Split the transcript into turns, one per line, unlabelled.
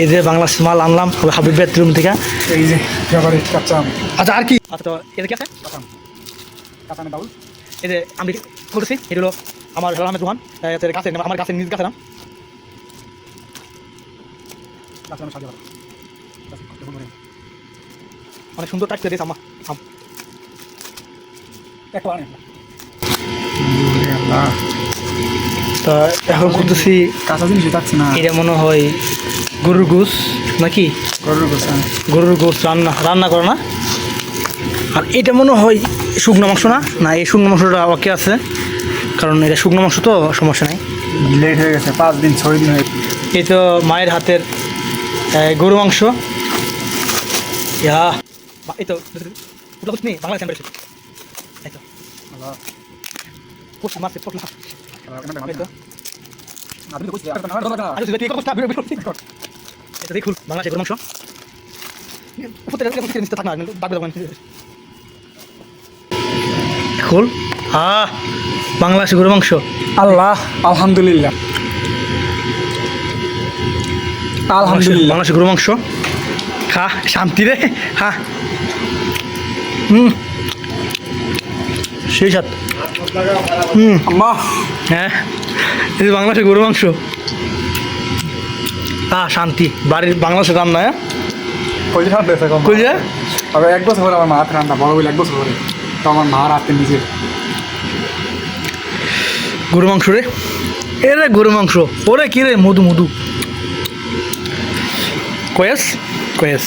এই যে বাংলা মাল আনলাম হাবিব বেডরুম থেকে।
এই যে ফেভারিট কাঁচা আম।
আচ্ছা আর কি? আচ্ছা তো এটা কি আছে?
কাঁচা আম, কাঁচা আমের ডাউল।
এই যে আমি করেছি এটা হলো আমার হেলাল আহমেদ রোহান গাছের, আমার গাছের নিজ গাছে না,
কাঁচা আমের সাজা
অনেক সুন্দর টাইট করে দিয়েছে আমার আম।
একটা আনে
তা এখন করতেছি
কাঁচা জিনিস থাকছে না।
এটা মনে হয় গরুর গোস নাকি?
গরুর গোস।
গরুর গোস রান্না করে না। আর এটা মনে হয় শুকনো মাংস না, না এই শুকনো মাংসটা ওকে আছে, কারণ এটা শুকনো মাংস তো সমস্যা নাই।
লেট হয়ে গেছে, 5 দিন 6 দিন হয়ে গেছে।
এই তো মায়ের হাতের গরু মাংস। এই তো বাংলা চ্যাম্পিয়নশিপ। এই তো পোস্ট মারছে পোস্ট দেখুন বাংলাদেশের গরু মাংস খোল। বাংলাদেশের গরু মাংস।
আল্লাহ আলহামদুলিল্লাহ, আলহামদুলিল্লাহ।
বাংলাদেশের গরু মাংস খা শান্তি রে। সেই সাথ
আম্মা
হ্যাঁ, এই যে বাংলাদেশের গরু মাংস শান্তি। বাড়ির বাংলাদেশের রান্না। হ্যাঁ
কই রান্না হয়েছে কম?
কই যে
তবে 1 বছর পরে আমার মা হাতে রান্না, বড় বলে 1 বছর পরে তো আমার মা রাতে নিজে
গরু মাংস রে। এ রে গরু মাংস, ওরে কি রে মধু মধু। কয়েস কয়েস